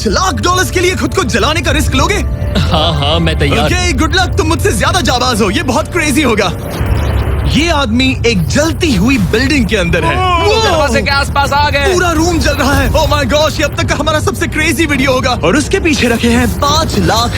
$5 लाख के लिए खुद को जलाने का रिस्क लोगे? हाँ मैं तैयार। ओके, गुड लक, तुम मुझसे ज्यादा जाबाज हो, ये बहुत क्रेजी होगा। ये आदमी एक जलती हुई बिल्डिंग के अंदर है। दरवाजे के आसपास आ गए। पूरा रूम जल रहा है। ओह माय गॉश, ये अब तक का हमारा सबसे क्रेजी वीडियो होगा। और उसके पीछे रखे हैं $5 लाख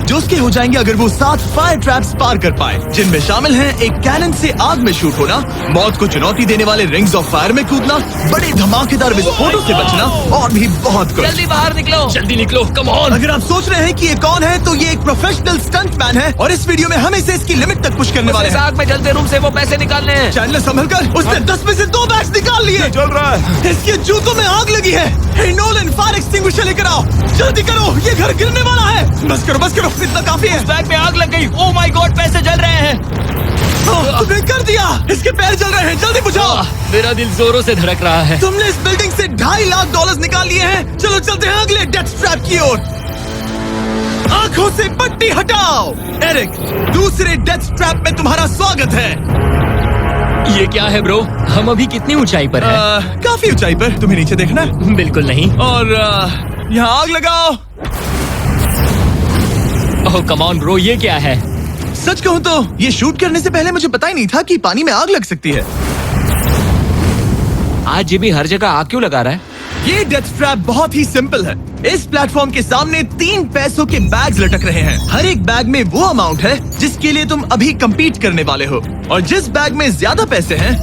जो उसके हो जाएंगे अगर वो 7 फायर ट्रैप्स पार कर पाए, जिनमें शामिल हैं एक कैनन से आग में शूट होना, मौत को चुनौती देने वाले रिंग्स ऑफ फायर में कूदना, बड़े धमाकेदार विस्फोटों से बचना और भी बहुत कुछ। जल्दी बाहर निकलो, जल्दी निकलो, कम ऑन। अगर आप सोच रहे हैं कि ये कौन है, तो ये एक प्रोफेशनल स्टंटमैन है और इस वीडियो में हम इसे इसकी लिमिट तक पुश करने वाले इस हैं। आग में जलते रूम से वो पैसे निकालने हैं। चैनल संभल कर, उसने 10 में से 2 बैग्स निकाल लिए। चल रहा है। इसके जूतों में आग लगी है। हे नोलन, फायर एक्सटिंग्विशर लेकर आओ, जल्दी करो, ये घर गिरने वाला है। बस करो, इतना काफी है। बैग में आग लग गई। ओह माय गॉड, पैसे जल रहे हैं। तुमने कर दिया, इसके पैर जल रहे हैं, जल्दी बुझाओ। मेरा दिल जोरों से धड़क रहा है। तुमने इस बिल्डिंग से $2.5 लाख निकाल लिए हैं। चलो चलते हैं अगले डेथ ट्रैप की ओर। आंखों से पट्टी हटाओ। एरिक, दूसरे डेथ ट्रैप में तुम्हारा स्वागत है। ये क्या है ब्रो? हम अभी कितनी ऊंचाई पर हैं? काफी ऊंचाई पर, तुम्हें नीचे देखना है। बिल्कुल नहीं। और यहाँ आग लगाओ। ओह कम ऑन ब्रो, ये क्या है? सच कहूँ तो ये शूट करने से पहले मुझे पता ही नहीं था कि पानी में आग लग सकती है। आज ये भी हर जगह आग क्यों लगा रहा है? ये डेथ ट्रैप बहुत ही सिंपल है। इस प्लेटफॉर्म के सामने 3 पैसों के बैग्स लटक रहे हैं। हर एक बैग में वो अमाउंट है जिसके लिए तुम अभी compete करने वाले हो, और जिस बैग में ज्यादा पैसे हैं,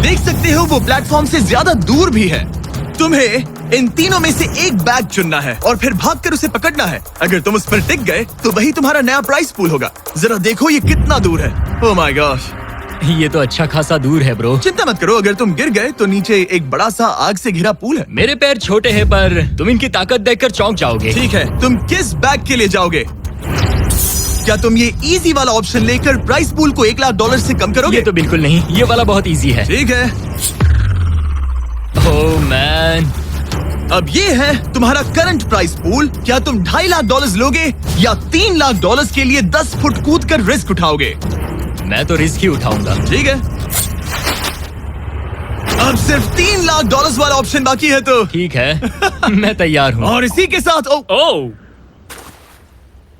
देख सकते हो वो प्लेटफॉर्म से ज्यादा दूर भी है। तुम्हें इन तीनों में से एक बैग चुनना है और फिर भागकर उसे पकड़ना है। अगर तुम उस पर टिक गए तो वही तुम्हारा नया प्राइस पूल होगा। जरा देखो ये कितना दूर है। ओह माय गॉश, ये तो अच्छा खासा दूर है ब्रो। चिंता मत करो, अगर तुम गिर गए तो नीचे एक बड़ा सा आग से घिरा पूल है। मेरे पैर छोटे हैं पर तुम इनकी ताकत देखकर चौंक जाओगे। ठीक है, तुम किस बैग के लिए जाओगे? क्या तुम ये इजी वाला ऑप्शन लेकर प्राइस पूल को $1 लाख से कम करोगे? ये तो बिल्कुल नहीं, ये वाला बहुत इजी है। ठीक है, ओह मैन, अब ये है तुम्हारा करंट प्राइस पूल। क्या तुम $2.5 लाख लोगे या $3 लाख के लिए 10 फुट कूद कर रिस्क उठाओगे? मैं तो रिस्क ही उठाऊंगा। ठीक है, अब सिर्फ $3 लाख वाला ऑप्शन बाकी है तो ठीक है मैं तैयार हूँ। और इसी के साथ ओह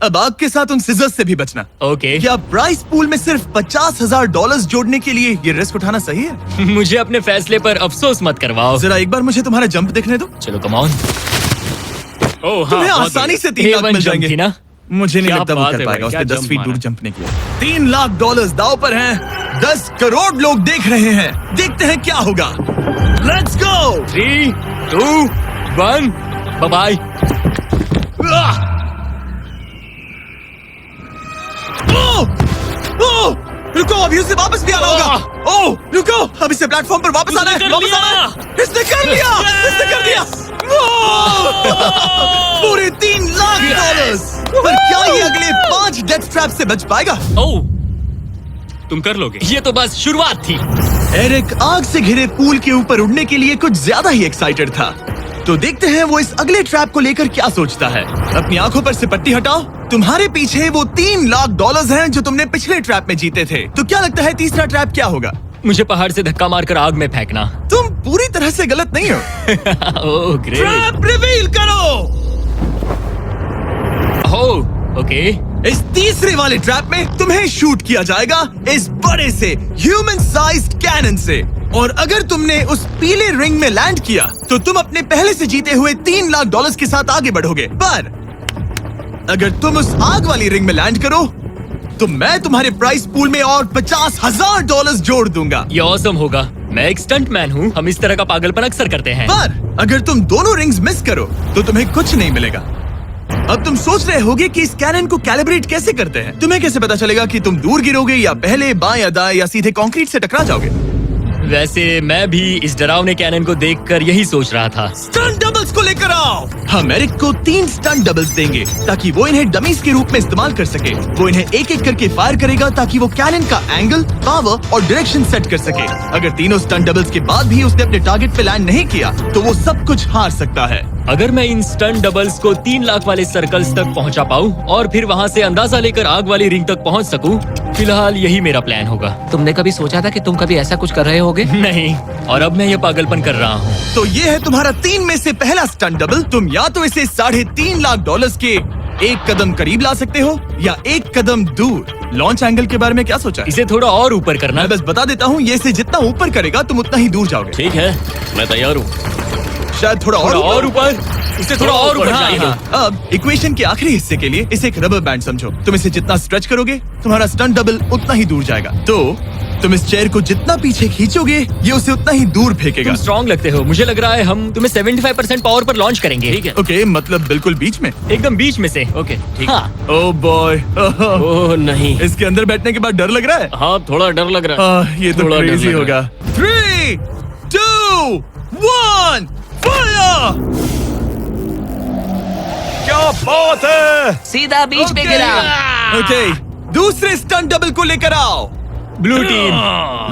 अब आग के साथ उन सिजर्स से भी बचना। ओके। क्या प्राइस पूल में सिर्फ $50,000 जोड़ने के लिए ये रिस्क उठाना सही है? मुझे अपने फैसले पर अफसोस मत करवाओ। जरा एक बार मुझे तुम्हारा जंप देखने दो। चलो कम ऑन। ओह तुम्हें आसानी से 3 लाख मिल जाएंगे। ना? मुझे नहीं क्या लगता वो बात कर है पाएगा। भाई, उसने क्या 10 फीट जंप दूर मारा। जंपने के लिए। $3 लाख दाव पर हैं। 10 करोड़ लोग देख रहे हैं। देखते हैं क्या होगा। Let's go. 3, 2, 1, bye bye. रुको, अभी उसे वापस भी आना होगा। ओह रुको, अब इसे प्लेटफॉर्म पर वापस आना है। उसने कर वापस लिया। आना है। इसने कर लिया। इसने कर दिया। पूरे $3 लाख। पर क्या ये अगले 5 डेथ ट्रैप से बच पाएगा? ओह तुम कर लोगे। ये तो बस शुरुआत थी। एरिक आग से घिरे पूल के ऊपर उड़ने के लिए कुछ ज्यादा ही एक्साइटेड था। तो देखते हैं वो इस अगले ट्रैप को लेकर क्या सोचता है। अपनी आंखों पर से पट्टी हटाओ। तुम्हारे पीछे वो $3 लाख हैं जो तुमने पिछले ट्रैप में जीते थे। तो क्या लगता है तीसरा ट्रैप क्या होगा? मुझे पहाड़ से धक्का मारकर आग में फेंकना। तुम पूरी तरह से गलत नहीं हो। Oh great. ट्रैप रिवील करो। Oh okay. इस तीसरे वाले ट्रैप में तुम्हें शूट किया जाएगा इस बड़े से ह्यूमन साइज्ड कैनन से, और अगर तुमने उस पीले रिंग में लैंड किया तो तुम अपने पहले से जीते हुए $3 लाख के साथ आगे बढ़ोगे। पर अगर तुम उस आग वाली रिंग में लैंड करो तो मैं तुम्हारे प्राइस पूल में और $50,000 जोड़ दूंगा। ये ऑसम होगा। मैं एक स्टंट मैन हूँ, हम इस तरह का पागलपन अक्सर करते हैं। पर अगर तुम दोनों रिंग्स मिस करो तो तुम्हें कुछ नहीं मिलेगा। अब तुम सोच रहे होगे कि इस कैनन को कैलिब्रेट कैसे करते हैं। तुम्हें कैसे पता चलेगा कि तुम दूर गिरोगे या पहले बाएं या दाएं या सीधे कंक्रीट से टकरा जाओगे? वैसे मैं भी इस डरावने कैनन को देखकर यही सोच रहा था। स्टंट डबल्स को लेकर आओ। हम एरिक को 3 स्टंट डबल्स देंगे ताकि वो इन्हें डमीज के रूप में इस्तेमाल कर सके। वो इन्हें एक एक करके फायर करेगा ताकि वो कैनन का एंगल, पावर और डायरेक्शन सेट कर सके। अगर तीनों स्टंट डबल्स के बाद भी उसने अपने टारगेट पे लैंड नहीं किया तो वो सब कुछ हार सकता है। अगर मैं इन स्टंट डबल्स को 3 लाख वाले सर्कल्स तक पहुंचा पाऊं और फिर वहां से अंदाजा लेकर आग वाली रिंग तक पहुंच सकूं, फिलहाल यही मेरा प्लान होगा। तुमने कभी सोचा था कि तुम कभी ऐसा कुछ कर रहे होगे? नहीं, और अब मैं ये पागलपन कर रहा हूँ। तो ये है तुम्हारा 3 में से पहला स्टंट डबल। तुम या तो इसे $3.5 लाख के एक कदम करीब ला सकते हो या एक कदम दूर। लॉन्च एंगल के बारे में क्या सोचा है? इसे थोड़ा और ऊपर करना। मैं बस बता देता हूँ, ये इसे जितना ऊपर करेगा तुम उतना ही दूर जाओगे। ठीक है, मैं तैयार हूँ। शायद थोड़ा और ऊपर। इसे थोड़ा और ऊपर हाँ, जाने दो। हाँ। अब इक्वेशन के आखिरी हिस्से के लिए इसे एक रबर बैंड समझो। तुम इसे जितना स्ट्रेच करोगे तुम्हारा स्टंट डबल उतना ही दूर जाएगा। तो तुम इस चेयर को जितना पीछे खींचोगे ये उसे उतना ही दूर फेंकेगा। तुम स्ट्रॉन्ग लगते हो। मुझे लग रहा है हम तुम्हें 75% पावर पर लॉन्च करेंगे। ठीक है, ओके, मतलब बिल्कुल बीच में। एकदम बीच में से। ओके, ठीक। हाँ। ओह बॉय, ओह नहीं, इसके अंदर बैठने के बाद डर लग रहा है। हाँ थोड़ा डर लग रहा है। ये तो थोड़ा डर क्रेजी लग होगा। रहा 3, 2, 1, फायर! क्या बात है! सीधा बीच में गिरा। ओके, दूसरे स्टंट डबल को लेकर आओ। Blue team.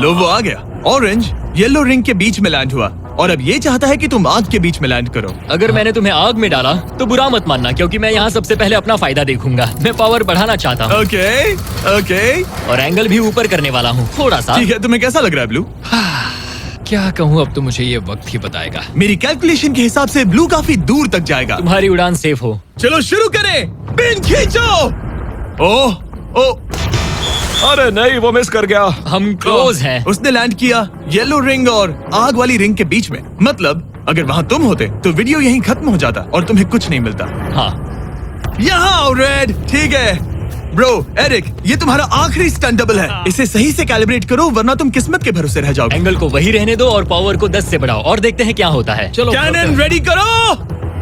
लो वो आ गया। ऑरेंज येलो रिंग के बीच में लैंड हुआ और अब ये चाहता है कि तुम आग के बीच में लैंड करो। अगर मैंने तुम्हें आग में डाला तो बुरा मत मानना, क्योंकि मैं यहाँ सबसे पहले अपना फायदा देखूंगा। मैं पावर बढ़ाना चाहता हूँ। ओके, ओके, और एंगल भी ऊपर करने वाला हूँ थोड़ा सा। ठीक है। तुम्हें कैसा लग रहा है ब्लू? क्या कहूँ, अब तो मुझे ये वक्त ही बताएगा। मेरी कैलकुलेशन के हिसाब से ब्लू काफी दूर तक जाएगा। तुम्हारी उड़ान सेफ हो। चलो शुरू करें। पिन खींचो। ओह, ओह, अरे नहीं, वो मिस कर गया। हम क्लोज हैं। उसने लैंड किया येलो रिंग और आग वाली रिंग के बीच में। मतलब अगर वहाँ तुम होते तो वीडियो यहीं खत्म हो जाता और तुम्हें कुछ नहीं मिलता। हाँ, यहाँ आओ रेड। ठीक है ब्रो, एरिक, ये तुम्हारा आखिरी स्टंट डबल है। इसे सही से कैलिब्रेट करो वरना तुम किस्मत के भरोसे रह जाओगे। एंगल को वही रहने दो और पावर को 10 से बढ़ाओ और देखते हैं क्या होता है। चलो, कैनन रेडी करो।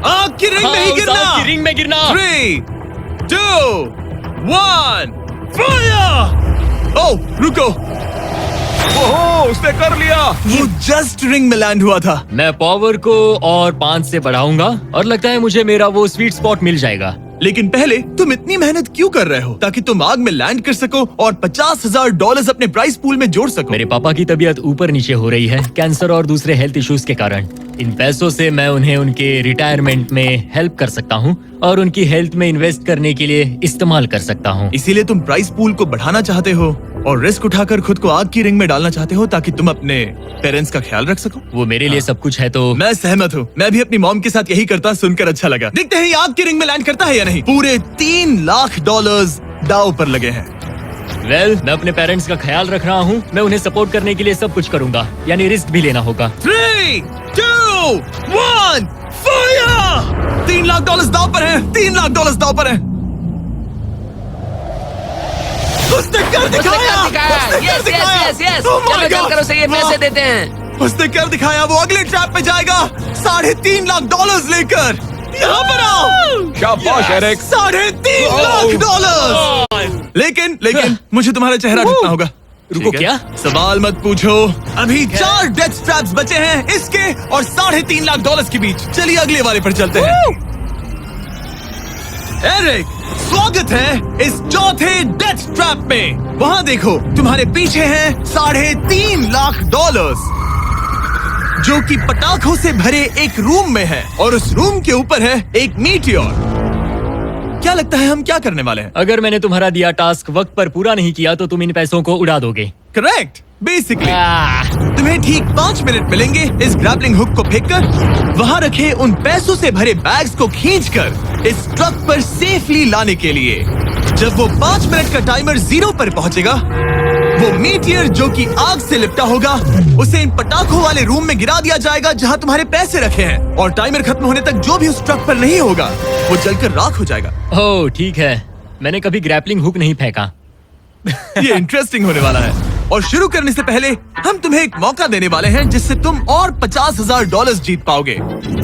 आग की रिंग में ही गिरना। आग की रिंग में गिरना। 3, 2, 1, फायर! ओह, रुको। ओहो, उसने कर लिया। वो जस्ट रिंग में लैंड हुआ था। मैं पावर को और 5 से बढ़ाऊंगा और लगता है मुझे मेरा वो स्वीट स्पॉट मिल जाएगा। लेकिन पहले तुम इतनी मेहनत क्यों कर रहे हो? ताकि तुम आग में लैंड कर सको और $50,000 अपने प्राइस पूल में जोड़ सको। मेरे पापा की तबीयत ऊपर नीचे हो रही है, कैंसर और दूसरे हेल्थ इश्यूज के कारण। इन पैसों से मैं उन्हें उनके रिटायरमेंट में हेल्प कर सकता हूँ और उनकी हेल्थ में इन्वेस्ट करने के लिए इस्तेमाल कर सकता हूँ। इसीलिए तुम प्राइस पूल को बढ़ाना चाहते हो और रिस्क उठाकर खुद को आग की रिंग में डालना चाहते हो ताकि तुम अपने पेरेंट्स का ख्याल रख सको। वो मेरे लिए सब कुछ है तो मैं सहमत हूँ। मैं भी अपनी मॉम के साथ यही करता, सुनकर अच्छा लगा। देखते हैं ये आग की रिंग में लैंड करता है या नहीं। पूरे $3 लाख दांव पर लगे हैं। मैं अपने पेरेंट्स का ख्याल रख रहा हूँ। मैं उन्हें सपोर्ट करने के लिए सब कुछ करूंगा, यानी रिस्क भी लेना होगा। 3, 2, 1, फायर! $3 लाख दांव पर है। $3 लाख दांव पर है। उसने कर दिखाया। Yes yes yes. Oh my चलो God! करो से ये पैसे देते हैं। उसने कर दिखाया। वो अगले ट्रैप पे जाएगा $3.5 लाख लेकर। यहाँ पर आओ। शाबाश एरिक। $3.5 लाख। लेकिन मुझे तुम्हारा चेहरा ढूंढना होगा। रुको, ठीक है? क्या? सवाल मत पूछो। अभी 4 डेथ ट्रैप्स बचे हैं, इसके और $3.5 लाख के बीच। चलिए अगले वाले पर चलते हैं। एरिक, स्वागत है इस चौथे डेथ ट्रैप में। वहाँ देखो, तुम्हारे पीछे है $3.5 लाख, जो कि पटाखों से भरे एक रूम में है और उस रूम के ऊपर है एक मीटियोर। क्या लगता है हम क्या करने वाले हैं? अगर मैंने तुम्हारा दिया टास्क वक्त पर पूरा नहीं किया तो तुम इन पैसों को उड़ा दोगे। करेक्ट। बेसिकली तुम्हें ठीक 5 मिनट मिलेंगे इस ग्रैपलिंग हुक को फेंककर वहां रखे उन पैसों से भरे बैग्स को खींचकर इस ट्रक पर सेफली लाने के लिए। जब वो 5 मिनट का टाइमर 0 पर पहुंचेगा, वो मीटियर जो कि आग से लिपटा होगा उसे इन पटाखों वाले रूम में गिरा दिया जाएगा जहां तुम्हारे पैसे रखे हैं। और टाइमर खत्म होने तक जो भी उस ट्रक पर नहीं होगा वो जलकर राख हो जाएगा। ओह ठीक है, मैंने कभी ग्रैपलिंग हुक नहीं फेंका। ये इंटरेस्टिंग होने वाला है। और शुरू करने से पहले हम तुम्हें एक मौका देने वाले हैं जिससे तुम और $50,000 जीत पाओगे।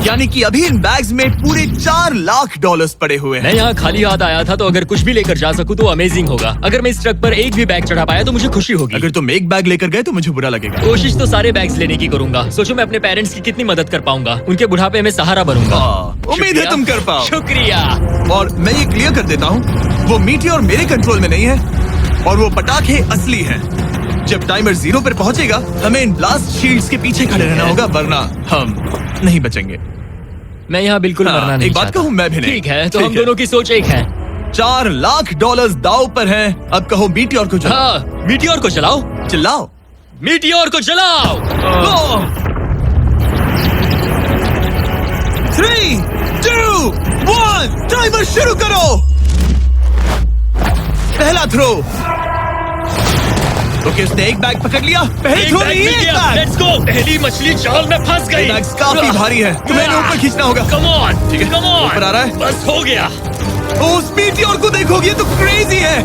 यानी कि अभी इन बैग्स में पूरे $4 लाख पड़े हुए हैं। मैं यहाँ खाली हाथ आया था, तो अगर कुछ भी लेकर जा सकूं तो अमेजिंग होगा। अगर मैं इस ट्रक पर एक भी बैग चढ़ा पाया तो मुझे खुशी होगी। अगर तुम एक बैग लेकर गए तो मुझे बुरा लगेगा। कोशिश तो सारे बैग्स लेने की करूंगा। सोचो मैं अपने पेरेंट्स की कितनी मदद कर पाऊंगा। उनके बुढ़ापे में सहारा बनूंगा। उम्मीद है तुम कर पाओ। शुक्रिया। और मैं ये क्लियर कर देता हूँ, वो मीटियोर मेरे कंट्रोल में नहीं है और वो पटाखे असली हैं। जब टाइमर 0 पर पहुंचेगा हमें इन ब्लास्ट शील्ड्स के पीछे खड़े रहना होगा, वरना हम नहीं बचेंगे। मैं यहाँ बिल्कुल मरना नहीं एक बात चाहता। कहूँ, मैं भी नहीं। ठीक है, तो ठीक हम है। दोनों की सोच एक है। $4 लाख दाव पर है। अब कहो मीटियोर को चलाओ। हाँ, मीटियोर को चलाओ। चिल्लाओ। मीटियोर को चलाओ। 3, 2, 1 टाइमर शुरू करो। पहला थ्रो। ओके, उसने एक बैग पकड़ लिया। पहले थ्रो नहीं, एक बैग। Let's go. पहली मछली जाल में फंस गई। बैग्स काफी भारी है, तुम्हें इन्हें ऊपर खींचना होगा। कम ऑन, ठीक है, कम ऑन। ऊपर आ रहा है। बस हो गया। ओ, उस मीटियोर को देखोगे तो क्रेजी है।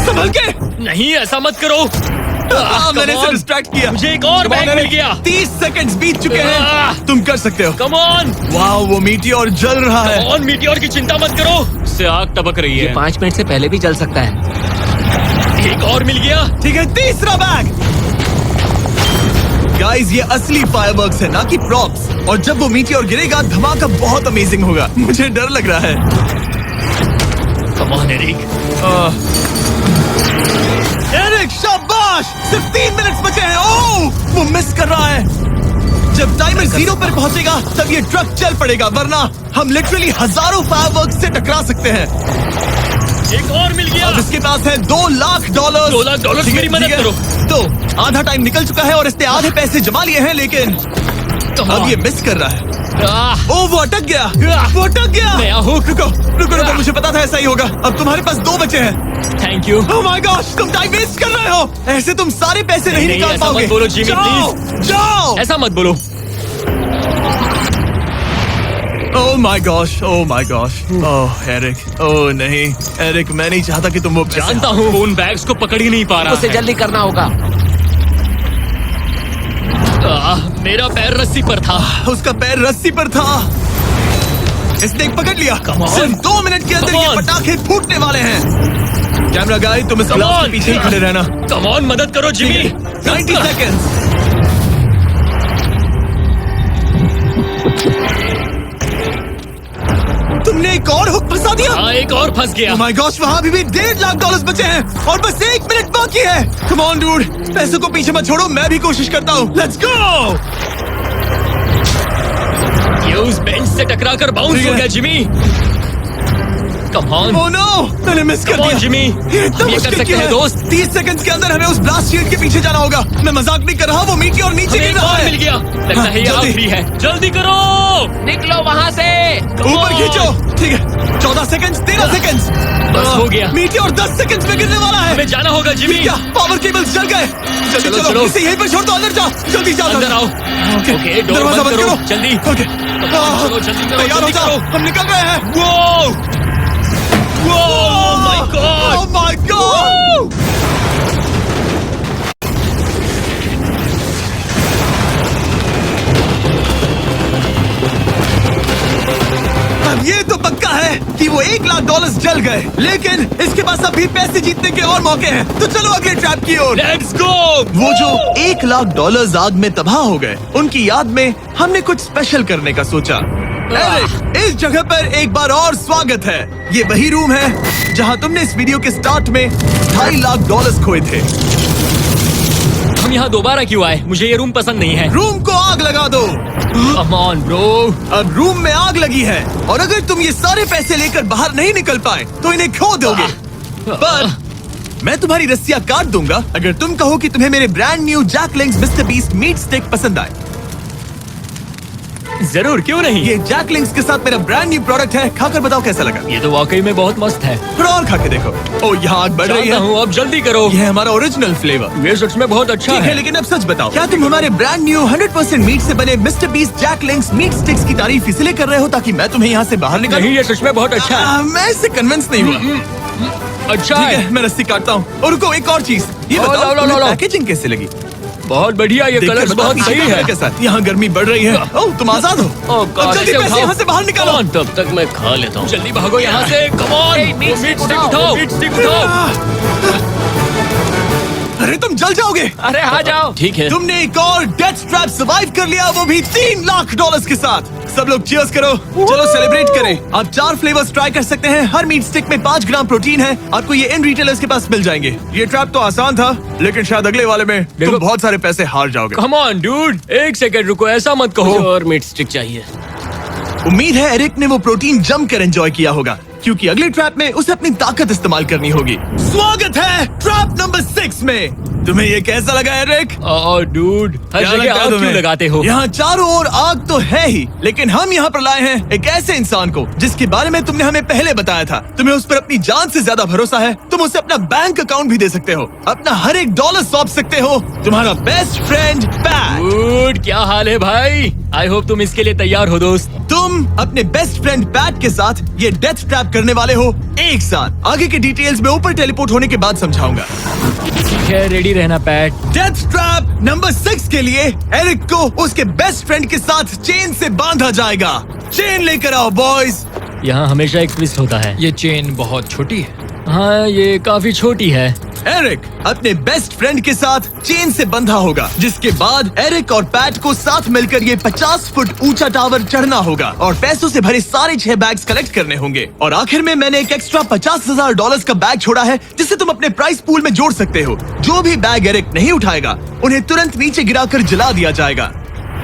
संभल के। नहीं, ऐसा मत करो। मैंने इसे डिस्ट्रैक्ट किया। मुझे एक और बैग मिल गया। 30 सेकंड्स बीत चुके हैं। तुम कर सकते हो। कम ऑन, वाह, वो मीटियोर जल रहा है। कम ऑन, मीटियोर की चिंता मत करो। इससे आग टपक रही है। 5 मिनट से पहले भी जल सकता है। एक और मिल गया। ठीक है, तीसरा बैग। गाइस, ये असली फायरवर्क्स है, ना कि प्रॉप्स। और जब वो मीटियोर गिरेगा, धमाका बहुत अमेजिंग होगा। मुझे डर लग रहा है। Come on Eric. एरिक, शाबाश! सिर्फ 3 मिनट बचे हैं। ओह, वो मिस कर रहा है। जब टाइमर 0 पर पहुंचेगा, तब ये ट्रक चल पड़ेगा, वरना हम लिटरली हजारों फायरवर्क्स से टकरा सकते हैं। एक और मिल गया। अब इसके पास है $2 लाख। $2 लाख ठीक है, मेरी मदद ठीक है। करो। तो आधा टाइम निकल चुका है और इसने आधे पैसे जमा लिए हैं, लेकिन अब ये मिस कर रहा है। ओ, वो अटक गया। वो अटक गया। नया हुक। रुको रुको रुको, मुझे पता था ऐसा ही होगा। अब तुम्हारे पास 2 बचे हैं। Thank you. Oh my gosh, तुम टाइम वेस्ट कर रहे हो। ऐसे तुम सारे पैसे नहीं निकाल ऐसा पाओगे। मत बोलो जिमी, जाओ, जाओ। ऐसा मत बोलो। Oh my gosh, oh my gosh. Oh Eric, oh नहीं एरिक, मैं नहीं चाहता कि तुम वो पैसे जानता हूँ उन बैग्स को पकड़ ही नहीं पा रहा उसे है। जल्दी करना होगा। मेरा पैर रस्सी पर था। उसका पैर रस्सी पर था। इसने एक पकड़ लिया। Come on. सिर्फ 2 मिनट के अंदर Come ये on. पटाखे फूटने वाले हैं। कैमरा गाय, तुम इस Come ग्लास के on. पीछे ही खड़े रहना। कम ऑन, मदद करो जिमी। 90 सेकेंड्स। तुमने एक और हुक फंसा दिया। हाँ, एक और फंस गया। Oh my gosh, वहाँ अभी भी $1.5 लाख बचे हैं और बस 1 मिनट बाकी है। Come on dude, पैसों को पीछे मत छोड़ो, मैं भी कोशिश करता हूँ। Let's go! ये उस बेंच से टकराकर बाउंस ठीक हो है। गया Jimmy. Come on. Oh no, मैंने मिस कर Come on, दिया। जिमी। ये इतना हम ये कर मुश्किल सकते क्यों हैं, है? दोस्त। 30 सेकंड्स के अंदर हमें उस ब्लास्ट शील्ड के पीछे जाना होगा। मैं मजाक नहीं कर रहा, वो मीटी और नीचे हमें गिर एक रहा और है। मिल गया। लगता है ये जल्दी। आखिरी है। जल्दी करो। निकलो वहाँ से। Come ऊपर on. खींचो। ठीक है, 14 सेकंड्स, 13 सेकंड्स। बस हो गया। मीटी और 10 सेकंड्स में गिरने वाला है। हमें जाना होगा जिमी। क्या पावर केबल्स जल गए? जल्दी चलो, चलो, चलो। इसे यहीं पर छोड़ दो, अंदर जाओ। जल्दी जाओ, अंदर आओ। ओके, डोर दरवाजा बंद बंद करो। करो। जल्दी। ओके, चलो, जल्दी करो, तैयार हो जल्दी जाओ, करो। हम निकल रहे हैं। वो Oh my God! Oh my God! अब ये तो पक्का है कि वो $1 लाख जल गए, लेकिन इसके पास अभी पैसे जीतने के और मौके हैं। तो चलो अगले ट्रैप की ओर। Let's go! वो जो $1 लाख आग में तबाह हो गए, उनकी याद में हमने कुछ स्पेशल करने का सोचा। एरिक, इस जगह पर एक बार और स्वागत है। ये वही रूम है जहां तुमने इस वीडियो के स्टार्ट में $2.5 लाख खोए थे। हम यहाँ दोबारा क्यों आए? मुझे ये रूम पसंद नहीं है। रूम को आग लगा दो। Come on, bro. अब रूम में आग लगी है और अगर तुम ये सारे पैसे लेकर बाहर नहीं निकल पाए तो इन्हें खो दोगे। पर मैं तुम्हारी रस्सियां काट दूंगा अगर तुम कहो कि तुम्हें मेरे brand new Jack Link's Mister Beast meat stick पसंद आए। जरूर, क्यों नहीं? ये जैकलिंग्स के साथ मेरा ब्रांड न्यू प्रोडक्ट है, खाकर बताओ कैसा लगा। ये तो वाकई में बहुत मस्त है। थोड़ा और खा के देखो। ओ, यहाँ आग बढ़ रही जानता है। हूँ, अब जल्दी करो। ये है हमारा ओरिजिनल फ्लेवर। ये सच में बहुत अच्छा ठीक है, है। लेकिन अब सच बताओ, क्या तुम हमारे ब्रांड न्यू 100% मीट से बने मिस्टर बीस्ट जैकलिंग्स मीट स्टिक्स की तारीफ इसलिए कर रहे हो ताकि मैं तुम्हें यहाँ से बाहर निकालूं? नहीं, ये सच में बहुत अच्छा है। मैं इससे कन्विंस नहीं हुआ। अच्छा ठीक है। है, मैं रस्सी काटता हूँ। और रुको, एक और चीज, ये लो, लो, बताओ लो, तुम्हें लो। पैकेजिंग कैसे लगी? बहुत बढ़िया, ये देखकर कलर्स बताओ बहुत पीछे सही कैमरे है। के साथ। यहाँ गर्मी बढ़ रही है। ओह, तुम आजाद हो। Oh God, अब जल्दी ऐसे पैसे उठाओ। यहाँ से बाहर निकालो। Come on, तब तक मैं खा लेता हूँ। जल्दी भागो यहाँ से। Come on, Hey, meat वो meat stick stick उठाओ। उठाओ। Meat stick उठाओ। अरे तुम जल जाओगे। अरे आ जाओ। ठीक है। तुमने एक और डेथ ट्रैप सर्वाइव कर लिया, वो भी $3 लाख के साथ। सब लोग चीयर्स करो। चलो सेलिब्रेट करें। आप 4 फ्लेवर्स ट्राई कर सकते हैं। हर मीट स्टिक में 5 ग्राम प्रोटीन है। आपको ये इन रिटेलर्स के पास मिल जाएंगे। ये ट्रैप तो आसान था, लेकिन शायद अगले वाले में तुम देखो। बहुत सारे पैसे हार जाओगे। Come on, dude. एक सेकंड रुको, ऐसा मत कहो। और मीट स्टिक चाहिए। उम्मीद है एरिक ने वो प्रोटीन जमकर एंजॉय किया होगा, क्योंकि अगले ट्रैप में उसे अपनी ताकत इस्तेमाल करनी होगी। स्वागत है ट्रैप नंबर 6 में। तुम्हें ये कैसा लगा एरिक? डूड, हर क्या जगह लगता है आग क्यों तुम्हें? लगाते हो? यहाँ चारों ओर आग तो है ही, लेकिन हम यहाँ पर लाए हैं एक ऐसे इंसान को जिसके बारे में तुमने हमें पहले बताया था। तुम्हें उस पर अपनी जान से ज्यादा भरोसा है। तुम उसे अपना बैंक अकाउंट भी दे सकते हो, अपना हर एक डॉलर सौंप सकते हो। तुम्हारा बेस्ट फ्रेंड पैट। डूड, क्या हाल है भाई? आई होप तुम इसके लिए तैयार हो दोस्त। तुम अपने बेस्ट फ्रेंड पैट के साथ ये डेथ ट्रैप करने वाले हो एक साथ। आगे के डिटेल्स में ऊपर टेलीपोर्ट होने के बाद समझाऊंगा। ठीक है, रेडी रहना पैट। डेथ ट्रैप नंबर 6 के लिए एरिक को उसके बेस्ट फ्रेंड के साथ चेन से बांधा जाएगा। चेन लेकर आओ बॉयज। यहाँ हमेशा एक ट्विस्ट होता है। ये चेन बहुत छोटी है। हाँ, ये काफी छोटी है। एरिक अपने बेस्ट फ्रेंड के साथ चेन से बंधा होगा, जिसके बाद एरिक और पैट को साथ मिलकर ये 50 फुट ऊंचा टावर चढ़ना होगा और पैसों से भरे सारे 6 बैग्स कलेक्ट करने होंगे। और आखिर में मैंने एक एक्स्ट्रा $50,000 का बैग छोड़ा है, जिसे तुम अपने प्राइस पूल में जोड़ सकते हो। जो भी बैग एरिक नहीं उठाएगा, उन्हें तुरंत नीचे गिराकर जला दिया जाएगा।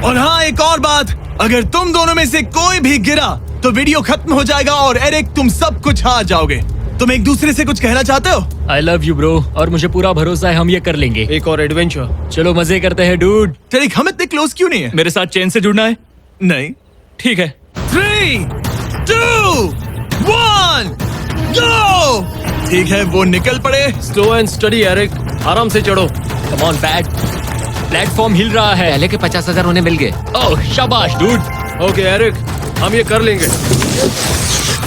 और हाँ, एक और बात, अगर तुम दोनों में से कोई भी गिरा तो वीडियो खत्म हो जाएगा और एरिक तुम सब कुछ हार जाओगे। तुम एक दूसरे से कुछ कहना चाहते हो? आई लव यू ब्रो, और मुझे पूरा भरोसा है हम ये कर लेंगे। एक और एडवेंचर। चलो मजे करते हैं डूड। एरिक, हम इतने क्लोज क्यों नहीं है? मेरे साथ चेन से जुड़ना है? नहीं। ठीक है। 3, 2, 1, गो! ठीक है, वो निकल पड़े। स्लो एंड स्टडी एरिक, आराम से चढ़ो। कम ऑन पैट, प्लेटफॉर्म हिल रहा है। पहले के 50,000 उन्हें मिल गए। ओह शाबाश डूड। ओके एरिक, हम ये कर लेंगे।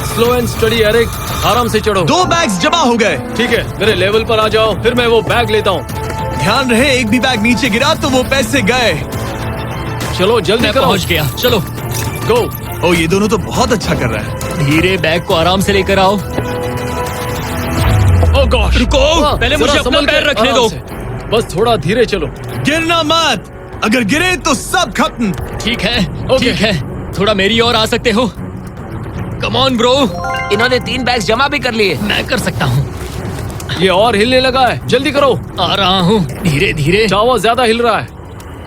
स्लो एंड स्टडी एरिक, आराम से चढ़ो। 2 बैग्स जमा हो गए। ठीक है, मेरे लेवल पर आ जाओ, फिर मैं वो बैग लेता हूँ। ध्यान रहे, एक भी बैग नीचे गिरा तो वो पैसे गए। चलो जल्दी मैं करो। पहुंच गया, चलो। गो। ओ, ये दोनों तो बहुत अच्छा कर रहे हैं। धीरे, बैग को आराम से लेकर आओ। ओह गॉश, रुको, पहले मुझे अपना पैर रखने दो। बस थोड़ा धीरे चलो। गिरना मत, अगर गिरे तो सब खत्म। ठीक है, ओके। ठीक है। थोड़ा मेरी ओर आ सकते हो? Come on bro. इन्होंने 3 बैग्स जमा भी कर लिए। मैं कर सकता हूँ। ये और हिलने लगा है, जल्दी करो। आ रहा हूँ, धीरे धीरे। टावर ज्यादा हिल रहा है।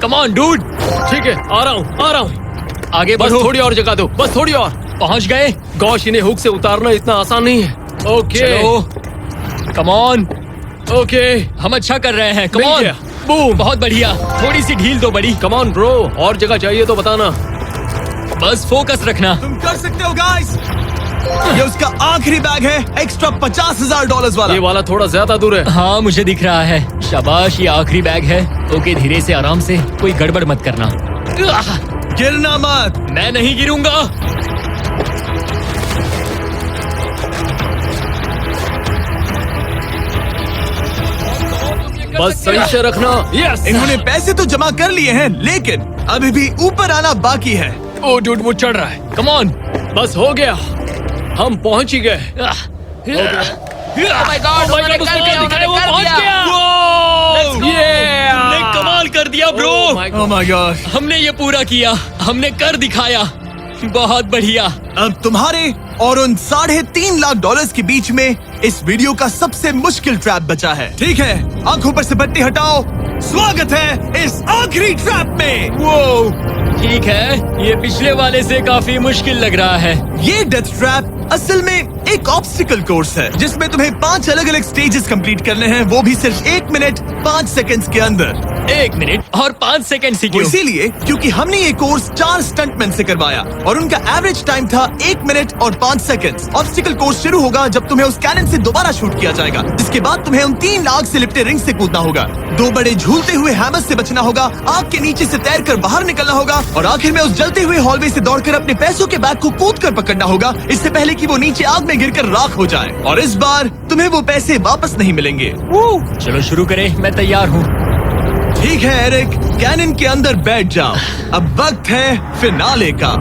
Come on dude. ठीक है, आ रहा हूँ, आ रहा हूँ। आगे बस बढ़ो। थोड़ी और जगह दो, बस थोड़ी और। पहुंच गए। गॉश, इन्हें हुक से उतारना इतना आसान नहीं है। ओके चलो, कम ऑन। ओके, हम अच्छा कर रहे हैं। कम मिल ऑन। गया। बूम। बहुत बढ़िया। थोड़ी सी ढील दो बड़ी। कम ऑन ब्रो, और जगह चाहिए तो बताना। बस फोकस रखना। तुम कर सकते हो गाइस। ये उसका आखिरी बैग है, एक्स्ट्रा $50,000 वाला। ये वाला थोड़ा ज्यादा दूर है। हाँ, मुझे दिख रहा है। शाबाश, ये आखिरी बैग है। ओके, धीरे से, आराम से, कोई गड़बड़ मत करना। गिरना मत। मैं नहीं गिरूंगा। बस सही से रखना। यस। इन्होंने पैसे तो जमा कर लिए हैं, लेकिन अभी भी ऊपर आना बाकी है। ओ डूड, वो चढ़ रहा है। Come on. बस हो गया, हम पहुंच ही गए। Oh my God, उन्होंने कर लिया, उन्होंने कर दिया। Yeah! हमने कमाल कर दिया bro. Oh my Oh my God! हमने ये पूरा किया, हमने कर दिखाया। बहुत बढ़िया। अब तुम्हारे और उन $3.5 लाख के बीच में इस वीडियो का सबसे मुश्किल ट्रैप बचा है। ठीक है, आंखों पर से पट्टी हटाओ। स्वागत है इस आखिरी ट्रैप में। वो ठीक है, ये पिछले वाले से काफी मुश्किल लग रहा है। ये डेथ ट्रैप असल में एक ऑब्स्टिकल कोर्स है, जिसमें तुम्हें 5 अलग अलग स्टेजेस कंप्लीट करने हैं, वो भी सिर्फ 1 मिनट 5 सेकंड्स के अंदर। 1 मिनट और 5 सेकंड से वो क्यों? इसीलिए क्योंकि हमने ये कोर्स 4 स्टंटमैन से करवाया और उनका एवरेज टाइम था 1 मिनट और 5 सेकंड्स। ऑब्स्टिकल कोर्स शुरू होगा जब तुम्हें उस कैनन से दोबारा शूट किया जाएगा, जिसके बाद तुम्हें उन 3 आग से लिपटे रिंग से कूदना होगा, 2 बड़े झूलते हुए हैमर से बचना होगा, आग के नीचे से तैरकर बाहर निकलना होगा और आखिर में उस जलते हुए हॉलवे से दौड़कर अपने पैसों के बैग को कूदकर पकड़ना होगा, इससे पहले कि वो नीचे आग में गिरकर राख हो जाए। और इस बार तुम्हें वो पैसे वापस नहीं मिलेंगे। चलो शुरू करें, मैं तैयार हूँ। ठीक है एरिक, कैनन के अंदर बैठ जाओ। अब वक्त है फिनाले का।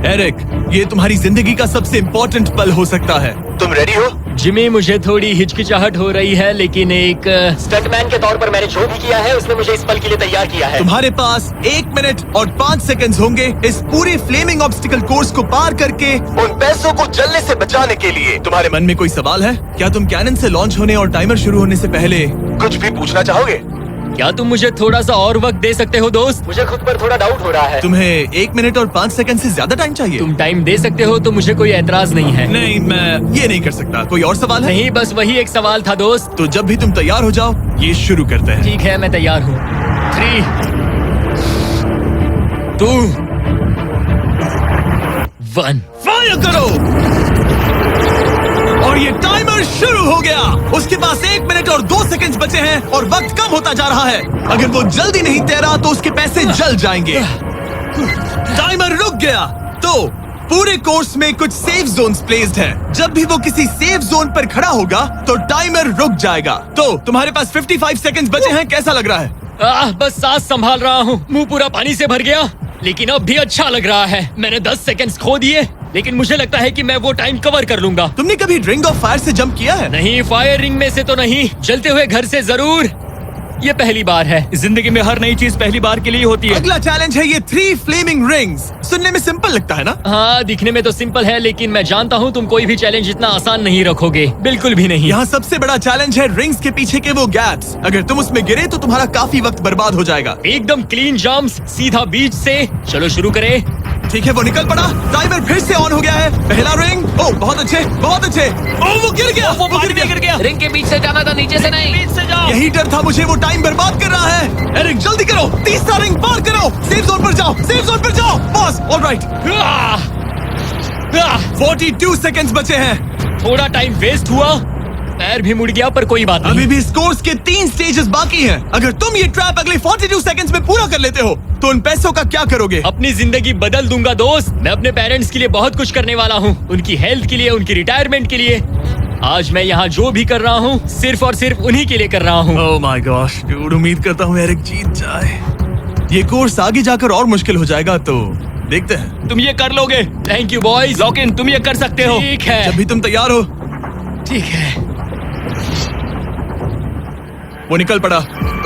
एरिक, ये तुम्हारी जिंदगी का सबसे इम्पोर्टेंट पल हो सकता है। तुम रेडी हो? जिमी, मुझे थोड़ी हिचकिचाहट हो रही है, लेकिन एक स्टंटमैन के तौर पर मैंने जो भी किया है उसने मुझे इस पल के लिए तैयार किया है। तुम्हारे पास 1 मिनट और 5 सेकंड्स होंगे इस पूरे फ्लेमिंग ऑब्स्टिकल कोर्स को पार करके उन पैसों को जलने से बचाने के लिए। तुम्हारे मन में कोई सवाल है? क्या तुम कैनन से लॉन्च होने और टाइमर शुरू होने से पहले कुछ भी पूछना चाहोगे? क्या तुम मुझे थोड़ा सा और वक्त दे सकते हो दोस्त? मुझे खुद पर थोड़ा डाउट हो रहा है। तुम्हें 1 मिनट और 5 सेकंड से ज्यादा टाइम चाहिए? तुम टाइम दे सकते हो तो मुझे कोई एतराज नहीं है। नहीं, मैं ये नहीं कर सकता। कोई और सवाल है? नहीं, बस वही एक सवाल था दोस्त। तो जब भी तुम तैयार हो जाओ, ये शुरू करते हैं। ठीक है, मैं तैयार हूँ। 3, 2, 1। फायर करो। और ये टाइमर शुरू हो गया। उसके पास 1 मिनट और 2 सेकंड बचे हैं और वक्त कम होता जा रहा है। अगर वो जल्दी नहीं तैरा तो उसके पैसे जल जाएंगे। टाइमर रुक गया। तो पूरे कोर्स में कुछ सेफ जोन्स प्लेस्ड हैं। जब भी वो किसी सेफ जोन पर खड़ा होगा तो टाइमर रुक जाएगा। तो तुम्हारे पास 55 सेकंड बचे हैं। कैसा लग रहा है? बस सांस संभाल रहा हूँ। मुंह पूरा पानी से भर गया, लेकिन अब भी अच्छा लग रहा है। मैंने 10 सेकंड्स खो दिए, लेकिन मुझे लगता है कि मैं वो टाइम कवर कर लूंगा। तुमने कभी रिंग ऑफ फायर से जंप किया है? नहीं, फायर रिंग में से तो नहीं, जलते हुए घर से जरूर। ये पहली बार है। जिंदगी में हर नई चीज पहली बार के लिए होती है। अगला चैलेंज है ये 3 फ्लेमिंग रिंग्स। सुनने में सिंपल लगता है ना? हाँ, दिखने में तो सिंपल है, लेकिन मैं जानता हूँ तुम कोई भी चैलेंज इतना आसान नहीं रखोगे। बिल्कुल भी नहीं। यहाँ सबसे बड़ा चैलेंज है रिंग्स के पीछे के वो गैप्स। अगर तुम उसमें गिरे तो तुम्हारा काफी वक्त बर्बाद हो जाएगा। एकदम क्लीन जंप्स, सीधा बीच से। चलो शुरू करें। ठीक है, वो निकल पड़ा। टाइमर फिर से ऑन हो गया है। पहला रिंग। ओ, बहुत अच्छे, बहुत अच्छे। ओ, वो गिर गया। वो पानी में गिर गया। रिंग के बीच से जाना था, नीचे से नहीं। बीच से जाओ। यही डर था मुझे, वो टाइम बर्बाद कर रहा है। एरिक जल्दी करो, तीसरा रिंग पार करो। सेफ जोन पर जाओ, सेफ जोन पर जाओ। Boss, alright. 42 सेकंड्स बचे हैं। थोड़ा टाइम वेस्ट हुआ, पैर भी मुड़ गया, पर कोई बात नहीं। अभी भी इस कोर्स के 3 स्टेजेस बाकी हैं। अगर तुम ये ट्रैप अगले 42 सेकंड्स में पूरा कर लेते हो तो उन पैसों का क्या करोगे? अपनी जिंदगी बदल दूंगा दोस्त। मैं अपने पेरेंट्स के लिए बहुत कुछ करने वाला हूँ, उनकी हेल्थ के लिए, उनकी रिटायरमेंट के लिए। आज मैं यहाँ जो भी कर रहा हूँ सिर्फ और सिर्फ उन्हीं के लिए कर रहा हूँ। ओह माय गॉश डूड, उम्मीद करता हूँ एरिक जीत जाए। ये कोर्स आगे जाकर और मुश्किल हो जाएगा, तो देखते हैं। तुम ये कर लोगे। Thank you boys. Lock in, तुम ये कर सकते हो। ठीक है, जब भी तुम तैयार हो। ठीक है। वो निकल पड़ा।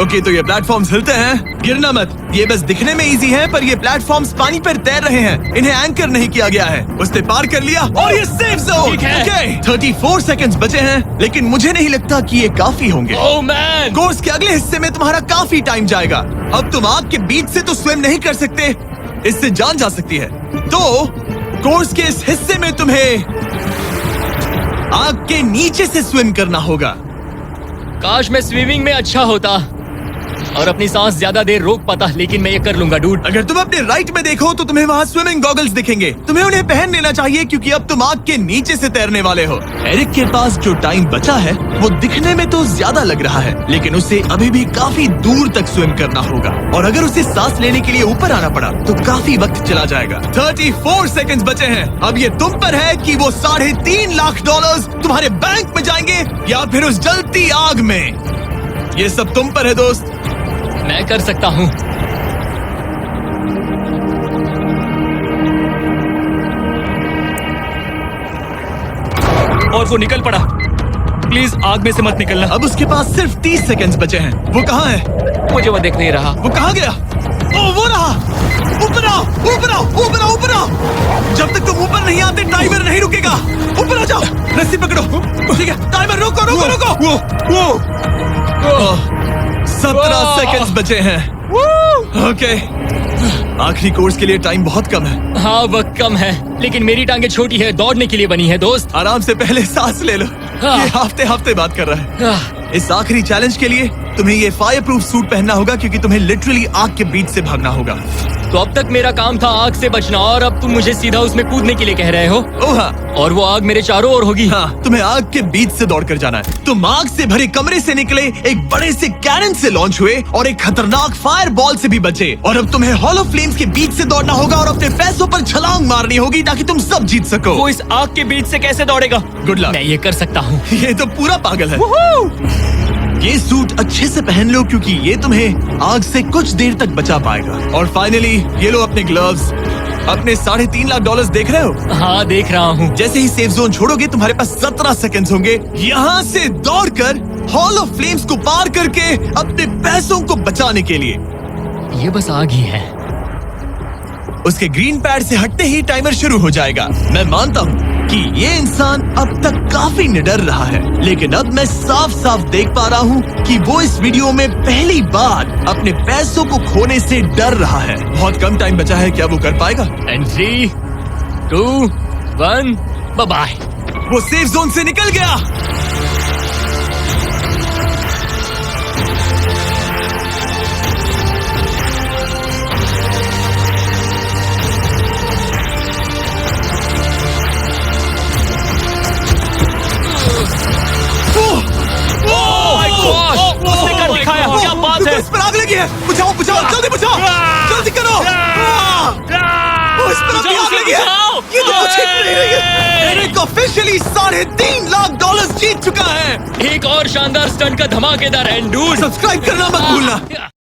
ओके, तो ये प्लेटफॉर्म्स हिलते हैं। गिरना मत। ये बस दिखने में इजी है, पर ये प्लेटफॉर्म्स पानी पर तैर रहे हैं। इन्हें एंकर नहीं किया गया है। उसने पार कर लिया और ये सेफ जोन। ठीक है। ओके, 34 सेकंड्स बचे हैं, लेकिन मुझे नहीं लगता कि ये काफी होंगे। ओह मैन, कोर्स के अगले हिस्से में तुम्हारा काफी टाइम जाएगा। अब तुम आग के बीच से तो स्विम नहीं कर सकते, इससे जान जा सकती है। तो कोर्स के इस हिस्से में तुम्हें आग के नीचे से स्विम करना होगा। काश मैं स्विमिंग में अच्छा होता और अपनी सांस ज्यादा देर रोक पाता, लेकिन मैं ये कर लूंगा डूड। अगर तुम अपने राइट में देखो तो तुम्हें वहाँ स्विमिंग गॉगल्स दिखेंगे। तुम्हें उन्हें पहन लेना चाहिए, क्योंकि अब तुम आग के नीचे से तैरने वाले हो। एरिक के पास जो टाइम बचा है वो दिखने में तो ज्यादा लग रहा है, लेकिन उसे अभी भी काफी दूर तक स्विम करना होगा। और अगर उसे सांस लेने के लिए ऊपर आना पड़ा तो काफी वक्त चला जाएगा। 34 सेकंड्स बचे हैं। अब ये तुम पर है कि वो $3.5 लाख तुम्हारे बैंक में जाएंगे या फिर उस जलती आग में। ये सब तुम पर है दोस्त। मैं कर सकता हूँ। और वो निकल पड़ा। प्लीज आग में से मत निकलना। अब उसके पास सिर्फ 30 सेकंड्स बचे हैं। वो कहाँ है? मुझे वो देख नहीं रहा। वो कहाँ गया? ओ, वो रहा। ऊपर आओ, ऊपर आओ, ऊपर आओ, ऊपर आओ। जब तक तुम ऊपर नहीं आते टाइमर नहीं रुकेगा। ऊपर आ जाओ, रस्सी पकड़ो। ठीक है, टाइमर रोको, रोको, रोको। 17 सेकंड्स बचे हैं। ओके, आखिरी कोर्स के लिए टाइम बहुत कम है। हाँ, वक्त कम है, लेकिन मेरी टांगे छोटी है, दौड़ने के लिए बनी है दोस्त। आराम से पहले सांस ले लो। ये हफ्ते हफ्ते बात कर रहा है। इस आखिरी चैलेंज के लिए तुम्हें ये फायर प्रूफ सूट पहनना होगा, क्योंकि तुम्हें लिटरली आग के बीच से भागना होगा। तो अब तक मेरा काम था आग से बचना, और अब तुम मुझे सीधा उसमें कूदने के लिए कह रहे हो। ओह हाँ, और वो आग मेरे चारों ओर होगी। हाँ, तुम्हें आग के बीच से दौड़ कर जाना है। तुम आग से भरे कमरे से निकले, एक बड़े से कैनन से लॉन्च हुए और एक खतरनाक फायर बॉल से भी बचे। और अब तुम्हें हॉलो फ्लेम्स के बीच से दौड़ना होगा और अपने पैसों पर छलांग मारनी होगी ताकि तुम सब जीत सको। वो इस आग के बीच से कैसे दौड़ेगा? Good luck. मैं ये कर सकता हूँ। ये तो पूरा पागल है। ये सूट अच्छे से पहन लो, क्योंकि ये तुम्हें आग से कुछ देर तक बचा पाएगा। और फाइनली ये लो अपने ग्लव्स। अपने $3.5 लाख देख रहे हो? हाँ, देख रहा हूँ। जैसे ही सेफ जोन छोड़ोगे तुम्हारे पास 17 सेकंड्स होंगे यहाँ से दौड़कर हॉल ऑफ फ्लेम्स को पार करके अपने पैसों को बचाने के लिए। ये बस आग ही है। उसके ग्रीन पैड से हटते ही टाइमर शुरू हो जाएगा। मैं मानता हूँ कि ये इंसान अब तक काफी निडर रहा है, लेकिन अब मैं साफ साफ देख पा रहा हूँ कि वो इस वीडियो में पहली बार अपने पैसों को खोने से डर रहा है। बहुत कम टाइम बचा है, क्या वो कर पाएगा? And 3, 2, 1, bye bye. वो सेफ जोन से निकल गया। उसने कर दिखाया, क्या बात है? इस पर आग लगी है। बुझाओ बुझाओ, जल्दी बुझाओ, जल्दी करो। इस पर अभी आग लगी है। ये तो कुछ हिट नहीं रही है। एरिक ऑफिशियली $3.5 लाख जीत चुका है। एक और शानदार स्टंट का धमाकेदार एंड डूड। सब्सक्राइब करना मत भूलना।